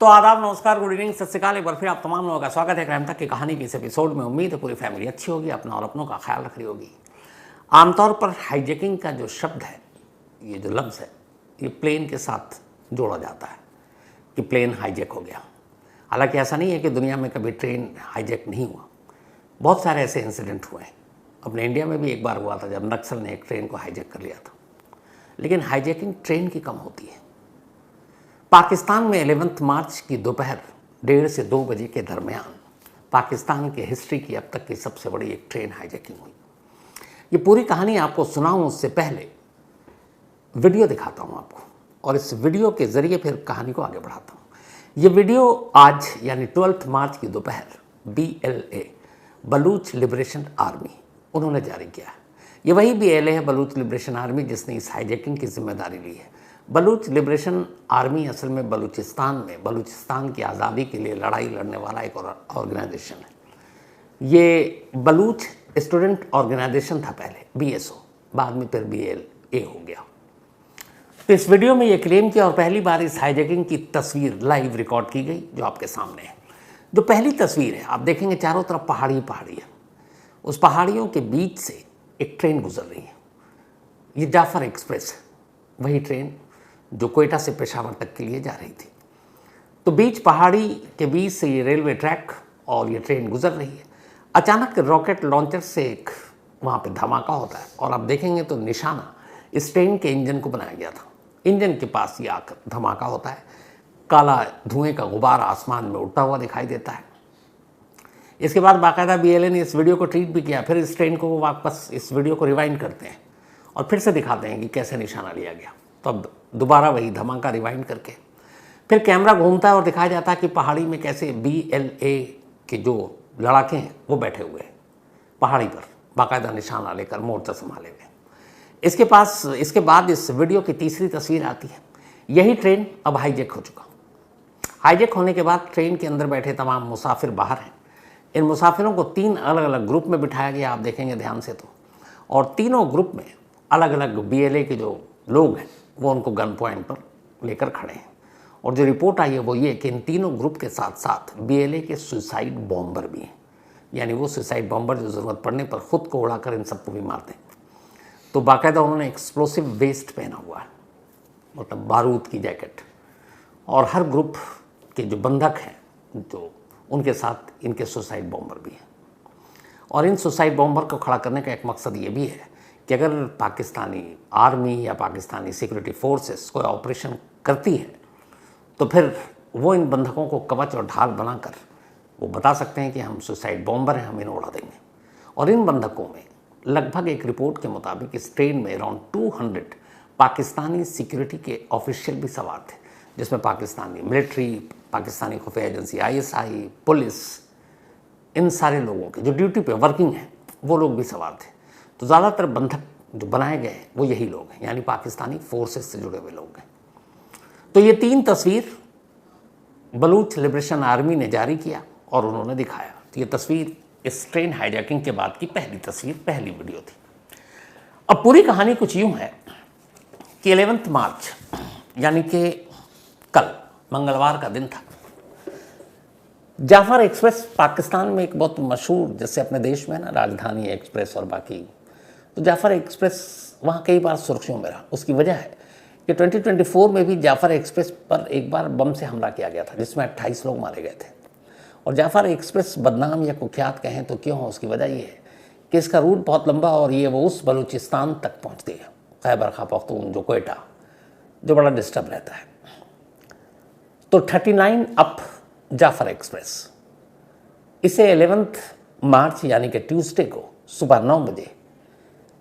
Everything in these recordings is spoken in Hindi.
तो आदाब, नमस्कार, गुड इवनिंग, सत श्री अकाल। एक बार फिर आप तमाम लोगों का स्वागत है क्राइम तक की कहानी के इस एपिसोड में। उम्मीद है पूरी फैमिली अच्छी होगी, अपना और अपनों का ख्याल रख रही होगी। आमतौर पर हाईजैकिंग का जो शब्द है, ये जो लफ्ज़ है, ये प्लेन के साथ जोड़ा जाता है कि प्लेन हाईजैक हो गया। हालांकि ऐसा नहीं है कि दुनिया में कभी ट्रेन हाईजैक नहीं हुआ। बहुत सारे ऐसे इंसिडेंट हुए हैं। अपने इंडिया में भी एक बार हुआ था जब नक्सल ने एक ट्रेन को हाईजैक कर लिया था। लेकिन हाईजैकिंग ट्रेन की कम होती है। पाकिस्तान में 11 मार्च की दोपहर 1:30 से 2 बजे के दरमियान पाकिस्तान के हिस्ट्री की अब तक की सबसे बड़ी एक ट्रेन हाईजैकिंग हुई। ये पूरी कहानी आपको सुनाऊं उससे पहले वीडियो दिखाता हूं आपको, और इस वीडियो के ज़रिए फिर कहानी को आगे बढ़ाता हूं। ये वीडियो आज यानी 12 मार्च की दोपहर BLA, बलूच लिबरेशन आर्मी, उन्होंने जारी किया है। ये वही BLA है, बलूच लिबरेशन आर्मी, जिसने इस हाईजैकिंग की जिम्मेदारी ली है। बलूच लिबरेशन आर्मी असल में बलूचिस्तान की आज़ादी के लिए लड़ाई लड़ने वाला एक ऑर्गेनाइजेशन है। ये बलूच स्टूडेंट ऑर्गेनाइजेशन था पहले, BSO, बाद में फिर BLA हो गया। तो इस वीडियो में ये क्लेम किया और पहली बार इस हाईजैकिंग की तस्वीर लाइव रिकॉर्ड की गई, जो आपके सामने है। जो पहली तस्वीर है, आप देखेंगे चारों तरफ पहाड़ी है। उस पहाड़ियों के बीच से एक ट्रेन गुजर रही है। ये जाफर एक्सप्रेस, वही ट्रेन जो कोयटा से पेशावर तक के लिए जा रही थी। तो बीच पहाड़ी के बीच से ये रेलवे ट्रैक और ये ट्रेन गुजर रही है। अचानक रॉकेट लॉन्चर से एक वहाँ पे धमाका होता है और आप देखेंगे तो निशाना इस ट्रेन के इंजन को बनाया गया था। इंजन के पास ये आकर धमाका होता है। काला धुएं का गुबार आसमान में उड़ता हुआ दिखाई देता है। इसके बाद बाकायदा BLA ने इस वीडियो को ट्वीट भी किया। फिर इस ट्रेन को वो वापस इस वीडियो को रिवाइंड करते हैं और फिर से दिखाते हैं कि कैसे निशाना लिया गया। तो अब दोबारा वही धमाका रिवाइंड करके फिर कैमरा घूमता है और दिखाया जाता है कि पहाड़ी में कैसे BLA के जो लड़ाके हैं वो बैठे हुए हैं पहाड़ी पर, बाकायदा निशाना लेकर, मोर्चा संभाले हुए। इसके बाद इस वीडियो की तीसरी तस्वीर आती है। यही ट्रेन अब हाईजैक हो चुका। हाईजैक होने के बाद ट्रेन के अंदर बैठे तमाम मुसाफिर बाहर हैं। इन मुसाफिरों को 3 अलग अलग ग्रुप में बिठाया गया, आप देखेंगे ध्यान से तो, और तीनों ग्रुप में अलग अलग BLA के जो लोग हैं वो उनको गन पॉइंट पर लेकर खड़े हैं। और जो रिपोर्ट आई है वो ये कि इन तीनों ग्रुप के साथ साथ BLA के सुसाइड बॉम्बर भी हैं। यानी वो सुसाइड बॉम्बर जो ज़रूरत पड़ने पर ख़ुद को उड़ाकर इन सबको भी मारते हैं। तो बाकायदा उन्होंने एक्सप्लोसिव वेस्ट पहना हुआ है, मतलब बारूद की जैकेट। और हर ग्रुप के जो बंधक हैं जो उनके साथ इनके सुसाइड बॉम्बर भी हैं। और इन सुसाइड बॉम्बर को खड़ा करने का एक मकसद ये भी है कि अगर पाकिस्तानी आर्मी या पाकिस्तानी सिक्योरिटी फोर्सेस कोई ऑपरेशन करती है तो फिर वो इन बंधकों को कवच और ढाल बनाकर वो बता सकते हैं कि हम सुसाइड बॉम्बर हैं, हम इन्हें उड़ा देंगे। और इन बंधकों में लगभग एक रिपोर्ट के मुताबिक इस ट्रेन में अराउंड 200 पाकिस्तानी सिक्योरिटी के ऑफिशियल भी सवार थे, जिसमें पाकिस्तानी मिलिट्री, पाकिस्तानी खुफिया एजेंसी ISI, पुलिस, इन सारे लोगों के जो ड्यूटी पे वर्किंग हैं वो लोग भी सवार थे। तो ज़्यादातर बंधक जो बनाए गए हैं वो यही लोग हैं, यानी पाकिस्तानी फोर्सेस से जुड़े हुए लोग हैं। तो ये 3 तस्वीर बलूच लिबरेशन आर्मी ने जारी किया और उन्होंने दिखाया। तो ये तस्वीर इस ट्रेन हाईजैकिंग के बाद की पहली तस्वीर, पहली वीडियो थी। अब पूरी कहानी कुछ यूँ है कि 11 मार्च यानी कि कल मंगलवार का दिन था। जाफर एक्सप्रेस पाकिस्तान में एक बहुत मशहूर, जैसे अपने देश में ना राजधानी एक्सप्रेस और बाकी, तो जाफर एक्सप्रेस वहाँ कई बार सुर्खियों में रहा। उसकी वजह है कि 2024 में भी जाफर एक्सप्रेस पर एक बार बम से हमला किया गया था, जिसमें 28 लोग मारे गए थे। और जाफर एक्सप्रेस बदनाम या कुख्यात कहें तो क्यों हो, उसकी वजह ये है कि इसका रूट बहुत लंबा और ये वो उस बलूचिस्तान तक पहुँचती है, खैबर पख्तून जो कोयटा, जो बड़ा डिस्टर्ब रहता है। तो 39 अप जाफर एक्सप्रेस, इसे 11 मार्च यानी कि ट्यूसडे को सुबह 9 बजे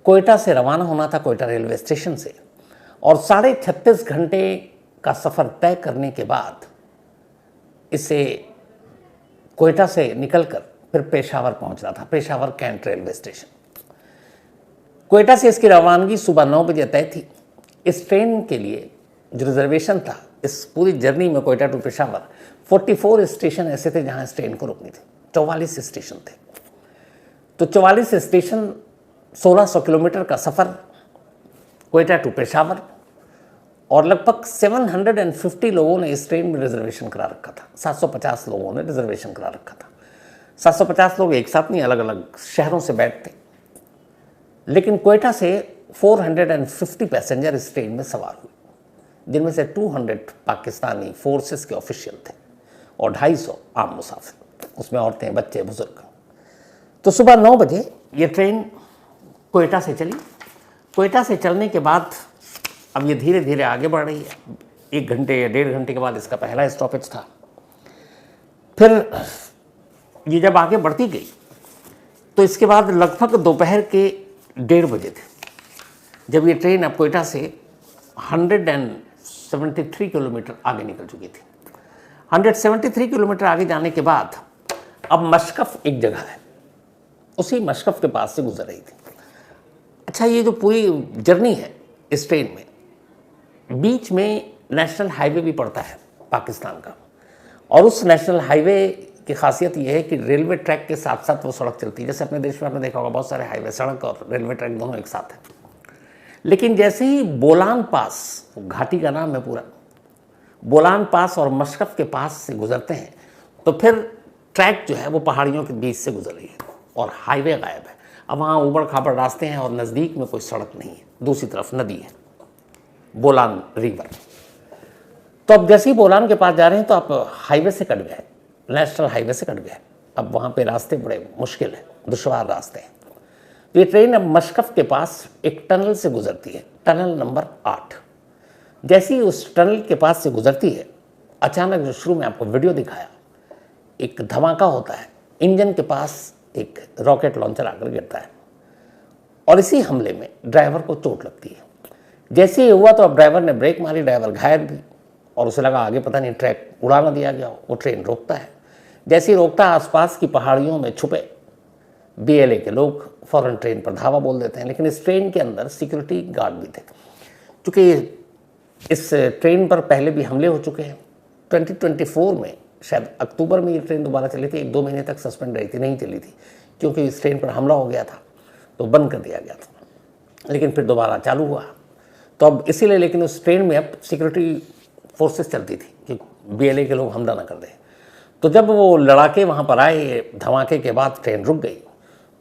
कोयटा से रवाना होना था, कोयटा रेलवे स्टेशन से। और 36.5 घंटे का सफ़र तय करने के बाद इसे कोयटा से निकलकर फिर पेशावर पहुंचना था, Peshawar cantt railway station. Quetta से इसकी रवानगी सुबह 9 बजे तय थी। इस ट्रेन के लिए जो रिजर्वेशन था, इस पूरी जर्नी में कोयटा टू पेशावर 44 स्टेशन ऐसे थे जहां इस ट्रेन को रुकनी थी। 44 स्टेशन थे। तो 44 स्टेशन, 1600 किलोमीटर का सफ़र कोयटा टू पेशावर, और लगभग 750 लोगों ने इस ट्रेन में रिजर्वेशन करा रखा था। 750 लोगों ने रिजर्वेशन करा रखा था। 750 लोग एक साथ नहीं, अलग अलग शहरों से बैठते। लेकिन क्वेटा से 450 पैसेंजर इस ट्रेन में सवार हुए, जिनमें से 200 पाकिस्तानी फोर्सेस के ऑफिशियल थे और 250 आम मुसाफिर, उसमें औरतें, बच्चे, बुजुर्ग। तो सुबह 9 बजे ये ट्रेन क्वेटा से चली। क्वेटा से चलने के बाद अब ये धीरे धीरे आगे बढ़ रही है। 1 घंटे या 1.5 घंटे के बाद इसका पहला स्टॉपेज था। फिर ये जब आगे बढ़ती गई तो इसके बाद लगभग दोपहर के 1:30 बजे थे जब ये ट्रेन अब क्वेटा से 173 किलोमीटर आगे निकल चुकी थी। 173 किलोमीटर आगे जाने के बाद अब मशकफ एक जगह है, उसी मशकफ के पास से गुजर रही थी। अच्छा, ये जो पूरी जर्नी है इस ट्रेन में, बीच में नेशनल हाईवे भी पड़ता है पाकिस्तान का, और उस नेशनल हाईवे की खासियत यह है कि रेलवे ट्रैक के साथ साथ वो सड़क चलती है। जैसे अपने देश में आपने देखा होगा बहुत सारे हाईवे, सड़क और रेलवे ट्रैक दोनों एक साथ हैं। लेकिन जैसे ही बोलान पास, घाटी का नाम है पूरा, बोलान पास और मशकफ के पास से गुजरते हैं तो फिर ट्रैक जो है वो पहाड़ियों के बीच से गुजर रही है और हाईवे गायब है। अब वहाँ ऊबड़ खाबड़ रास्ते हैं और नज़दीक में कोई सड़क नहीं है, दूसरी तरफ नदी है, बोलान रिवर। तो अब जैसे ही बोलान के पास जा रहे हैं तो आप हाईवे से कट गए, नेशनल हाईवे से कट गए। अब वहाँ पे रास्ते बड़े मुश्किल हैं, दुश्वार रास्ते हैं। तो ये ट्रेन अब मशकफ के पास एक टनल से गुजरती है, टनल नंबर 8। जैसे ही उस टनल के पास से गुजरती है, अचानक जो शुरू में आपको वीडियो दिखाया, एक धमाका होता है। इंजन के पास एक रॉकेट लॉन्चर आकर गिरता है और इसी हमले में ड्राइवर को चोट लगती है। जैसे ही हुआ तो अब ड्राइवर ने ब्रेक मारी, ड्राइवर घायल भी, और उसे लगा आगे पता नहीं ट्रैक उड़ा ना दिया गया हो। वो ट्रेन रोकता है। जैसे ही रोकता है, आसपास की पहाड़ियों में छुपे बीएलए के लोग फौरन ट्रेन पर धावा बोल देते हैं। लेकिन इस ट्रेन के अंदर सिक्योरिटी गार्ड भी थे, क्योंकि इस ट्रेन पर पहले भी हमले हो चुके हैं। 2024 में शायद अक्टूबर में ये ट्रेन दोबारा चली थी, 1-2 महीने तक सस्पेंड रही थी, नहीं चली थी, क्योंकि इस ट्रेन पर हमला हो गया था तो बंद कर दिया गया था। लेकिन फिर दोबारा चालू हुआ तो अब इसीलिए, लेकिन उस ट्रेन में अब सिक्योरिटी फोर्सेस चलती थी कि बीएलए के लोग हमला ना कर दें। तो जब वो लड़ाके वहाँ पर आए, धमाके के बाद ट्रेन रुक गई,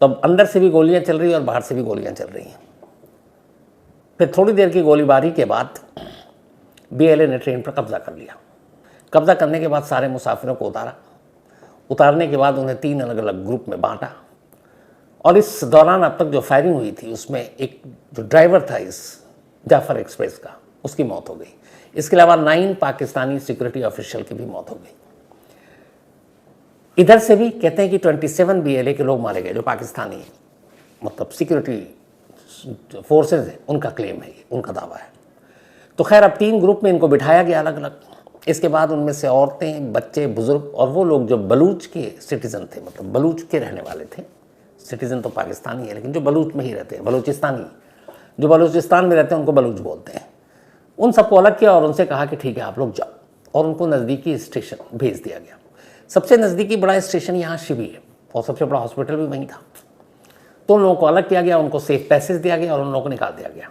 तब अंदर से भी गोलियाँ चल रही और बाहर से भी गोलियाँ चल रही हैं। फिर थोड़ी देर की गोलीबारी के बाद बीएलए ने ट्रेन पर कब्जा कर लिया। कब्जा करने के बाद सारे मुसाफिरों को उतारने के बाद उन्हें 3 अलग अलग ग्रुप में बांटा, और इस दौरान अब तक जो फायरिंग हुई थी उसमें एक जो ड्राइवर था इस जाफर एक्सप्रेस का, उसकी मौत हो गई। इसके अलावा 9 पाकिस्तानी सिक्योरिटी ऑफिशियल की भी मौत हो गई। इधर से भी कहते हैं कि 27 बीएलए के लोग मारे गए, जो पाकिस्तानी मतलब सिक्योरिटी फोर्सेज हैं, उनका क्लेम है, उनका दावा है। तो खैर अब 3 ग्रुप में इनको बिठाया गया अलग अलग। इसके बाद उनमें से औरतें, बच्चे, बुजुर्ग और वो लोग जो बलूच के सिटीजन थे, मतलब बलूच के रहने वाले थे। सिटीजन तो पाकिस्तानी है लेकिन जो बलूच में ही रहते हैं, बलूचिस्तानी, जो बलूचिस्तान में रहते हैं उनको बलूच बोलते हैं, उन सबको अलग किया और उनसे कहा कि ठीक है आप लोग जाओ, और उनको नज़दीकी स्टेशन भेज दिया गया। सबसे नज़दीकी बड़ा स्टेशन यहाँ शिवी है और सबसे बड़ा हॉस्पिटल भी वहीं था। तो उन लोगों को अलग किया गया, उनको सेफ पैसेज दिया गया और उन लोगों को निकाल दिया गया।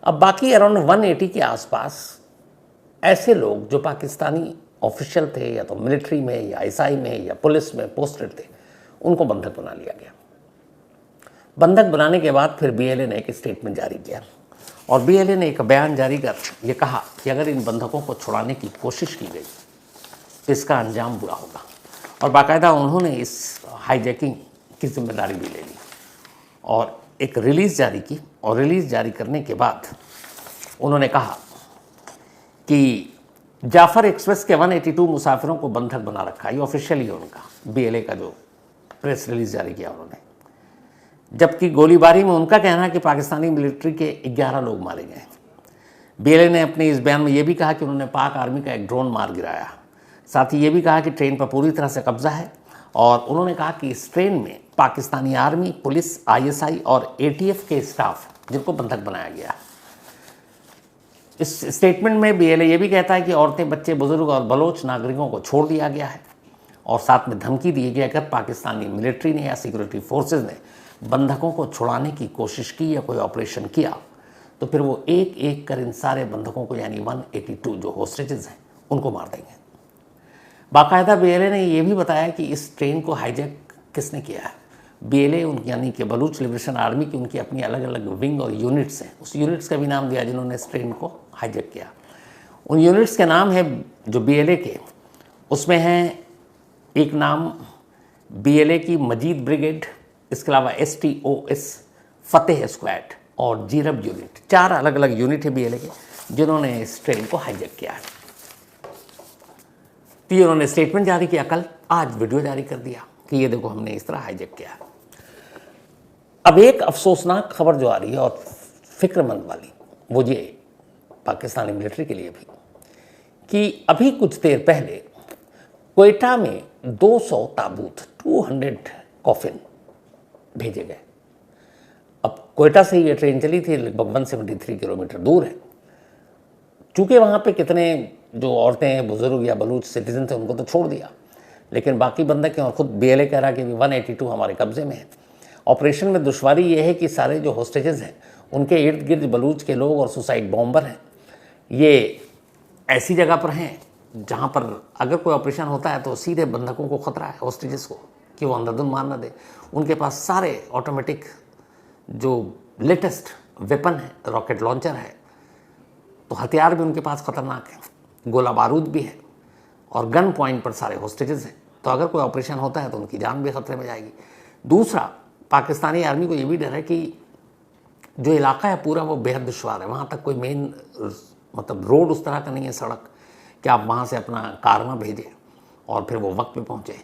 अब बाकी अराउंड 180 के आसपास ऐसे लोग जो पाकिस्तानी ऑफिशियल थे, या तो मिलिट्री में या आईएसआई में या पुलिस में पोस्टेड थे, उनको बंधक बना लिया गया। बंधक बनाने के बाद फिर बीएलए ने एक स्टेटमेंट जारी किया और बीएलए ने एक बयान जारी कर ये कहा कि अगर इन बंधकों को छुड़ाने की कोशिश की गई तो इसका अंजाम बुरा होगा। और बाकायदा उन्होंने इस हाईजैकिंग की जिम्मेदारी भी ले ली और एक रिलीज़ जारी की, और रिलीज़ जारी करने के बाद उन्होंने कहा कि जाफर एक्सप्रेस के 182 मुसाफिरों को बंधक बना रखा। ये ऑफिशियली है उनका, बीएलए का जो प्रेस रिलीज़ जारी किया उन्होंने। जबकि गोलीबारी में उनका कहना है कि पाकिस्तानी मिलिट्री के 11 लोग मारे गए। बीएलए ने अपने इस बयान में ये भी कहा कि उन्होंने पाक आर्मी का एक ड्रोन मार गिराया। साथ ही ये भी कहा कि ट्रेन पर पूरी तरह से कब्जा है, और उन्होंने कहा कि इस ट्रेन में पाकिस्तानी आर्मी, पुलिस, आईएसआई और एटीएफ के स्टाफ जिनको बंधक बनाया गया। इस स्टेटमेंट में बीएलए ये भी कहता है कि औरतें, बच्चे, बुजुर्ग और बलोच नागरिकों को छोड़ दिया गया है, और साथ में धमकी दी गई अगर पाकिस्तानी मिलिट्री ने या सिक्योरिटी फोर्सेज ने बंधकों को छुड़ाने की कोशिश की या कोई ऑपरेशन किया तो फिर वो एक एक कर इन सारे बंधकों को यानी 182 जो होस्टेजेस हैं उनको मार देंगे। बाकायदा बीएलए ने ये भी बताया कि इस ट्रेन को हाईजैक किसने किया है। बीएलए यानी कि बलूच लिबरेशन आर्मी की उनकी अपनी अलग अलग विंग और यूनिट्स हैं, उस यूनिट्स का भी नाम दिया जिन्होंने इस ट्रेन को हाईजैक किया। उन यूनिट्स के नाम है जो बीएलए के, उसमें हैं एक नाम बीएलए की मजीद ब्रिगेड, इसके अलावा STOS फतेह स्क्वाड और जीरब यूनिट। 4 अलग अलग यूनिट है बीएलए के जिन्होंने इस ट्रेन को हाईजैक किया है। तो ये उन्होंने स्टेटमेंट जारी किया, कल आज वीडियो जारी कर दिया कि ये देखो हमने इस तरह हाईजैक किया। अब एक अफसोसनाक खबर जो आ रही है और फिक्रमंद वाली, वो ये पाकिस्तानी मिलिट्री के लिए भी, कि अभी कुछ देर पहले क्वेटा में 200 ताबूत 200 कॉफिन भेजे गए। अब क्वेटा से ये ट्रेन चली थी, लगभग 173 किलोमीटर दूर है। चूँकि वहाँ पे कितने जो औरतें बुजुर्ग या बलूच सिटीजन थे उनको तो छोड़ दिया, लेकिन बाकी बंदक हैं और ख़ुद बीएलए कह रहा कि 182 हमारे कब्ज़े में है। ऑपरेशन में दुश्वारी ये है कि सारे जो होस्टेजेस हैं उनके इर्द गिर्द बलूच के लोग और सुसाइड बॉम्बर हैं। ये ऐसी जगह पर हैं जहाँ पर अगर कोई ऑपरेशन होता है तो सीधे बंधकों को ख़तरा है, होस्टेजेस को, कि वो अंधाधुंध मार ना दे। उनके पास सारे ऑटोमेटिक जो लेटेस्ट वेपन है, रॉकेट लॉन्चर है, तो हथियार भी उनके पास ख़तरनाक है, गोला बारूद भी है और गन पॉइंट पर सारे होस्टेजेस हैं। तो अगर कोई ऑपरेशन होता है तो उनकी जान भी खतरे में जाएगी। दूसरा, पाकिस्तानी आर्मी को ये भी डर है कि जो इलाका है पूरा वो बेहद दुश्वार है, वहाँ तक कोई मेन मतलब रोड उस तरह का नहीं है, सड़क कि आप वहाँ से अपना कारवां भेजें और फिर वो वक्त पे पहुँचे।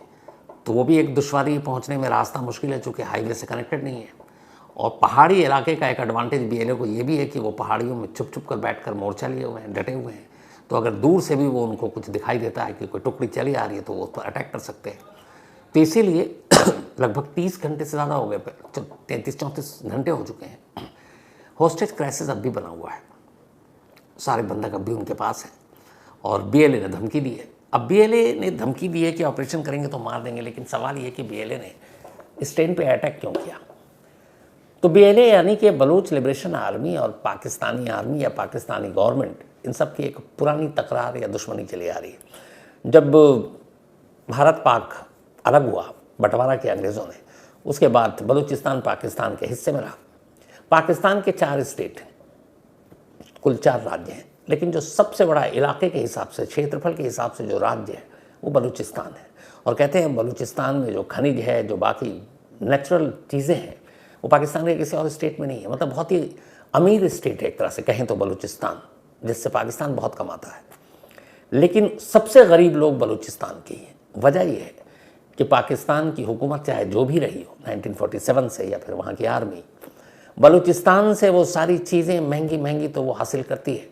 तो वो भी एक दुश्वारी है, पहुँचने में रास्ता मुश्किल है चूँकि हाईवे से कनेक्टेड नहीं है। और पहाड़ी इलाके का एक एडवांटेज बीएलए को ये भी है कि वो पहाड़ियों में छुप छुप कर बैठ कर मोर्चा लिए हुए हैं, डटे हुए हैं। तो अगर दूर से भी वो उनको कुछ दिखाई देता है कि कोई टुकड़ी चली आ रही है तो वो उस पर अटैक कर सकते हैं। तो इसीलिए लगभग 30 घंटे से ज़्यादा हो गए, 33-34 घंटे हो चुके हैं, होस्टेज क्राइसिस अब भी बना हुआ है। सारे बंधक अब भी उनके पास हैं और बीएलए ने धमकी दी है। अब बीएलए ने धमकी दी है कि ऑपरेशन करेंगे तो मार देंगे, लेकिन सवाल ये कि बीएलए ने इस ट्रेन पे अटैक क्यों किया। तो बीएलए यानी कि बलूच लिबरेशन आर्मी और पाकिस्तानी आर्मी या पाकिस्तानी गवर्नमेंट, इन सब की एक पुरानी तकरार या दुश्मनी चली आ रही है। जब भारत पाक अलग हुआ, बंटवारा किया अंग्रेज़ों ने, उसके बाद बलूचिस्तान पाकिस्तान के हिस्से में रहा। पाकिस्तान के 4 स्टेट हैं, कुल 4 राज्य हैं, लेकिन जो सबसे बड़ा इलाके के हिसाब से, क्षेत्रफल के हिसाब से जो राज्य है वो बलूचिस्तान है। और कहते हैं बलूचिस्तान में जो खनिज है, जो बाकी नेचुरल चीज़ें हैं, वो पाकिस्तान के किसी और स्टेट में नहीं है। मतलब बहुत ही अमीर स्टेट है एक तरह से कहें तो बलूचिस्तान, जिससे पाकिस्तान बहुत कमाता है। लेकिन सबसे गरीब लोग बलूचिस्तान के हैं। वजह यह है कि पाकिस्तान की हुकूमत चाहे जो भी रही हो 1947 से, या फिर वहाँ की आर्मी, बलूचिस्तान से वो सारी चीज़ें महंगी महंगी तो वो हासिल करती है,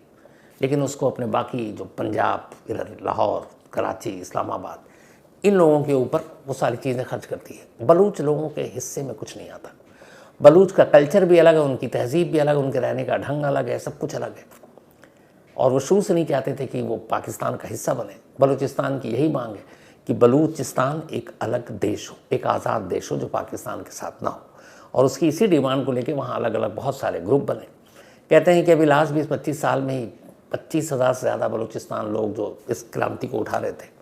लेकिन उसको अपने बाकी जो पंजाब, इधर लाहौर, कराची, इस्लामाबाद, इन लोगों के ऊपर वो सारी चीज़ें खर्च करती है। बलूच लोगों के हिस्से में कुछ नहीं आता। बलूच का कल्चर भी अलग है, उनकी तहजीब भी अलग है, उनके रहने का ढंग अलग है, सब कुछ अलग है। और वो शुरू से नहीं चाहते थे कि वो पाकिस्तान का हिस्सा बने। बलूचिस्तान की यही मांग है कि बलूचिस्तान एक अलग देश हो, एक आज़ाद देश हो जो पाकिस्तान के साथ ना हो। और उसकी इसी डिमांड को लेकर वहाँ अलग अलग बहुत सारे ग्रुप बने। कहते हैं कि अभी लास्ट 20-25 साल में ही 25,000 से ज़्यादा बलूचिस्तान लोग जो इस क्रांति को उठा रहे थे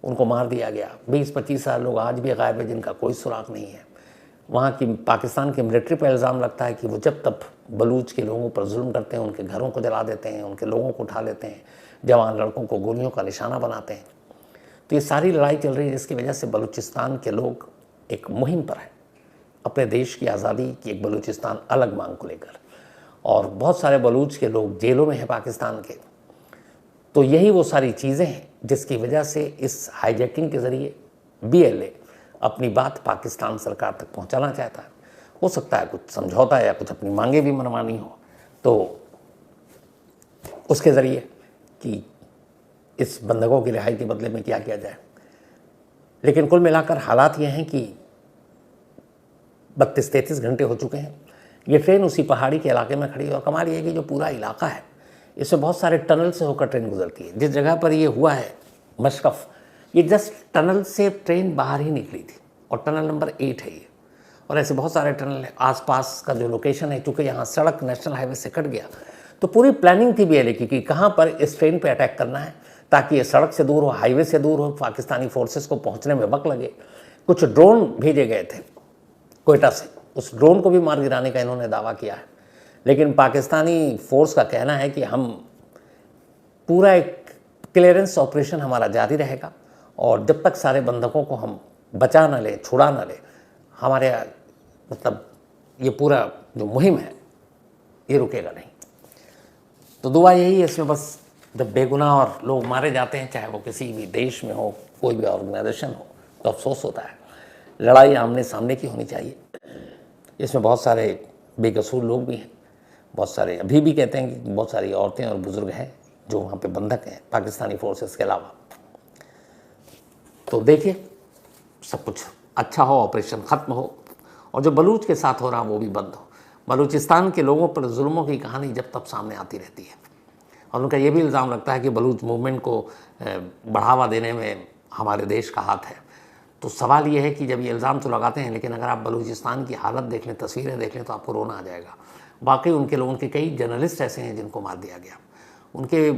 उनको मार दिया गया। 20-25 साल लोग आज भी गायब है जिनका कोई सुराग नहीं है। वहाँ की पाकिस्तान की मिलिट्री पर इल्ज़ाम लगता है कि वो जब तब बलूच के लोगों पर जुल्म करते हैं, उनके घरों को जला देते हैं, उनके लोगों को उठा लेते हैं, जवान लड़कों को गोलियों का निशाना बनाते हैं। तो ये सारी लड़ाई चल रही है जिसकी वजह से बलूचिस्तान के लोग एक मुहिम पर हैं अपने देश की आज़ादी की, एक बलूचिस्तान अलग मांग को लेकर। और बहुत सारे बलूच के लोग जेलों में हैं पाकिस्तान के। तो यही वो सारी चीज़ें हैं जिसकी वजह से इस हाईजैकिंग के ज़रिए बीएलए अपनी बात पाकिस्तान सरकार तक पहुंचाना चाहता है। हो सकता है कुछ समझौता या कुछ अपनी मांगे भी मनवानी हो तो उसके ज़रिए कि इस बंधकों की रिहाई के बदले में क्या किया जाए। लेकिन कुल मिलाकर हालात ये हैं कि 32-33 घंटे हो चुके हैं। ये ट्रेन उसी पहाड़ी के इलाके में खड़ी है और कमाल ये है कि जो पूरा इलाका है इसमें बहुत सारे टनल से होकर ट्रेन गुजरती है। जिस जगह पर ये हुआ है मशकफ, ये जस्ट टनल से ट्रेन बाहर ही निकली थी और टनल नंबर 8 है ये। और ऐसे बहुत सारे टनल आसपास का जो लोकेशन है, चूँकि यहाँ सड़क नेशनल हाईवे से कट गया, तो पूरी प्लानिंग थी BLA की कि कहाँ पर इस ट्रेन पे अटैक करना है ताकि ये सड़क से दूर हो, हाईवे से दूर हो, पाकिस्तानी फोर्सेस को पहुँचने में वक्त लगे। कुछ ड्रोन भेजे गए थे कोयटा से, उस ड्रोन को भी मार गिराने का इन्होंने दावा किया है, लेकिन पाकिस्तानी फोर्स का कहना है कि हम पूरा एक क्लियरेंस ऑपरेशन हमारा जारी रहेगा और जब तक सारे बंधकों को हम बचा न लें, छुड़ा न लें, हमारे मतलब ये पूरा जो मुहिम है ये रुकेगा नहीं। तो दुआ यही है इसमें, बस जब बेगुनाह और लोग मारे जाते हैं, चाहे वो किसी भी देश में हो, कोई भी ऑर्गेनाइजेशन हो, तो अफसोस होता है। लड़ाई आमने सामने की होनी चाहिए। इसमें बहुत सारे बेकसूर लोग भी हैं, बहुत सारे अभी भी कहते हैं कि बहुत सारी औरतें और बुजुर्ग हैं जो वहाँ पे बंधक हैं पाकिस्तानी फोर्सेस के अलावा। तो देखिए सब कुछ अच्छा हो, ऑपरेशन ख़त्म हो, और जो बलूच के साथ हो रहा वो भी बंद हो। बलूचिस्तान के लोगों पर जुल्मों की कहानी जब तब सामने आती रहती है, और उनका ये भी इल्ज़ाम लगता है कि बलूच मूवमेंट को बढ़ावा देने में हमारे देश का हाथ है। तो सवाल ये है कि जब ये इल्ज़ाम तो लगाते हैं, लेकिन अगर आप बलूचिस्तान की हालत देख लें, तस्वीरें देख लें, तो आपको रोना आ जाएगा। वाकई उनके लोगों के कई जर्नलिस्ट ऐसे हैं जिनको मार दिया गया, उनके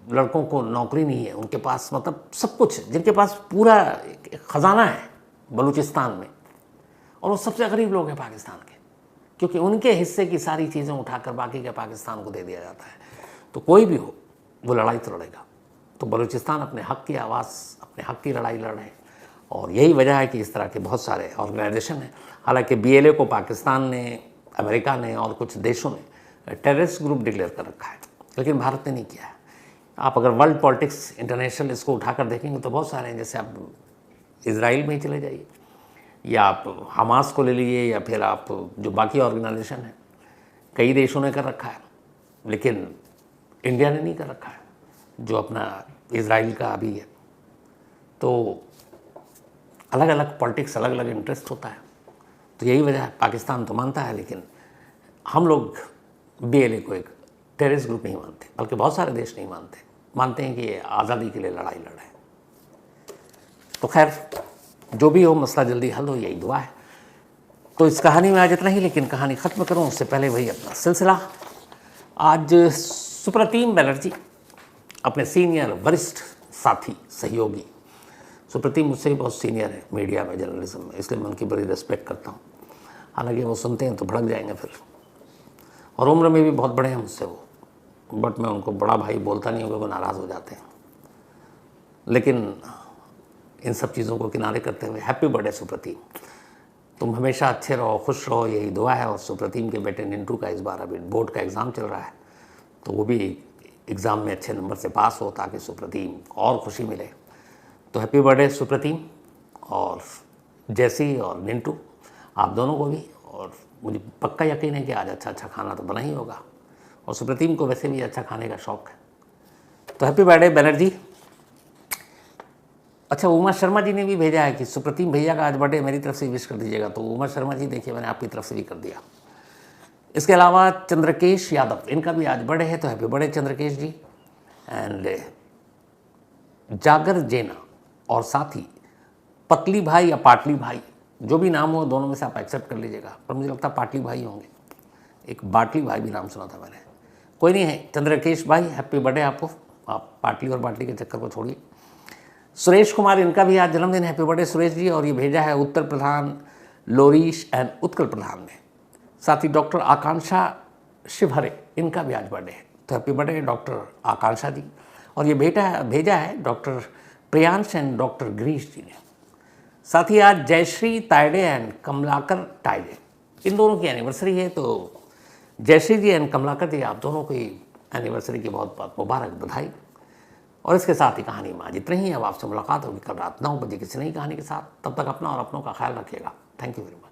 लड़कों को नौकरी नहीं है, उनके पास मतलब सब कुछ, जिनके पास पूरा ख़जाना है बलूचिस्तान में, और वो सबसे गरीब लोग हैं पाकिस्तान के, क्योंकि उनके हिस्से की सारी चीज़ें उठाकर बाकी के पाकिस्तान को दे दिया जाता है। तो कोई भी हो वो लड़ाई तो लड़ेगा। तो बलूचिस्तान अपने हक़ की आवाज़, अपने हक़ की लड़ाई लड़ रहे हैं, और यही वजह है कि इस तरह के बहुत सारे ऑर्गेनाइजेशन हैं। हालांकि BLA को पाकिस्तान ने, अमेरिका ने और कुछ देशों ने टेररिस्ट ग्रुप डिक्लेयर कर रखा है, लेकिन भारत ने नहीं किया है। आप अगर वर्ल्ड पॉलिटिक्स इंटरनेशनल इसको उठाकर देखेंगे तो बहुत सारे हैं, जैसे आप इजराइल में ही चले जाइए, या आप हमास को ले लीजिए, या फिर आप जो बाकी ऑर्गेनाइजेशन हैं, कई देशों ने कर रखा है, लेकिन इंडिया ने नहीं कर रखा है, जो अपना इजराइल का अभी है। तो अलग अलग पॉलिटिक्स, अलग अलग इंटरेस्ट होता है। तो यही वजह है, पाकिस्तान तो मानता है, लेकिन हम लोग BLA को एक टेररिस्ट ग्रुप नहीं मानते, बल्कि बहुत सारे देश नहीं मानते हैं कि ये आज़ादी के लिए लड़ाई लड़े। तो खैर जो भी हो, मसला जल्दी हल हो, यही दुआ है। तो इस कहानी में आज इतना ही, लेकिन कहानी ख़त्म करूँ उससे पहले वही अपना सिलसिला। आज सुप्रतिम बनर्जी, अपने सीनियर वरिष्ठ साथी, सहयोगी, सुप्रतिम मुझसे ही बहुत सीनियर है मीडिया में, जर्नलिज्म में, इसलिए मैं उनकी बड़ी रिस्पेक्ट करता हूँ। हालांकि वो सुनते हैं तो भड़क जाएंगे फिर, और उम्र में भी बहुत बड़े हैं मुझसे वो, बट मैं उनको बड़ा भाई बोलता नहीं हूँ, क्योंकि वो नाराज़ हो जाते हैं। लेकिन इन सब चीज़ों को किनारे करते हुए हैप्पी बर्थडे सुप्रतिम, तुम हमेशा अच्छे रहो, खुश रहो, यही दुआ है। और सुप्रतिम के बेटे निंटू का इस बार अभी बोर्ड का एग्ज़ाम चल रहा है, तो वो भी एग्ज़ाम में अच्छे नंबर से पास हो, ताकि सुप्रतिम और खुशी मिले। तो हैप्पी बर्थडे सुप्रतिम, और जैसी और निंटू, आप दोनों को भी। और मुझे पक्का यकीन है कि आज अच्छा अच्छा खाना तो बना ही होगा, और सुप्रतिम को वैसे भी अच्छा खाने का शौक़ है। तो हैप्पी बर्थडे बनर्जी। अच्छा, उमा शर्मा जी ने भी भेजा है कि सुप्रतिम भैया का आज बर्थडे, मेरी तरफ से विश कर दीजिएगा। तो उमा शर्मा जी, देखिए मैंने आपकी तरफ से भी कर दिया। इसके अलावा चंद्रकेश यादव, इनका भी आज बर्थडे है, तो happy birthday Chandrakesh ji. And Jagar Jena, और साथ ही पतली भाई या पाटली भाई, जो भी नाम हो, दोनों में से आप एक्सेप्ट कर लीजिएगा, पर मुझे लगता है पाटली भाई होंगे। एक बाटली भाई भी नाम सुना था मैंने, कोई नहीं है। चंद्रकेश भाई, हैप्पी बर्थडे आपको, आप पाटली और बाटली के चक्कर को छोड़िए। सुरेश कुमार, इनका भी आज जन्मदिन, हैप्पी बर्थडे सुरेश जी। और ये भेजा है उत्तर प्रधान लोरीश एंड उत्कल प्रधान ने। साथ ही डॉक्टर आकांक्षा शिवहरे, इनका भी आज बर्थडे है, तो happy birthday doctor Akanksha ji. और ये भेजा है doctor Priyansh and doctor Girish ji ने। साथ ही आज जयश्री तायडे एंड कमलाकर तायडे, इन दोनों की एनिवर्सरी है। तो जयश्री जी एंड कमलाकर जी, आप दोनों की एनिवर्सरी की बहुत बहुत मुबारक, बधाई। और इसके साथ ही कहानी में आज इतना ही। अब आपसे मुलाकात होगी कल रात 9 बजे किसी नई कहानी के साथ। तब तक अपना और अपनों का ख्याल रखिएगा। Thank you very much.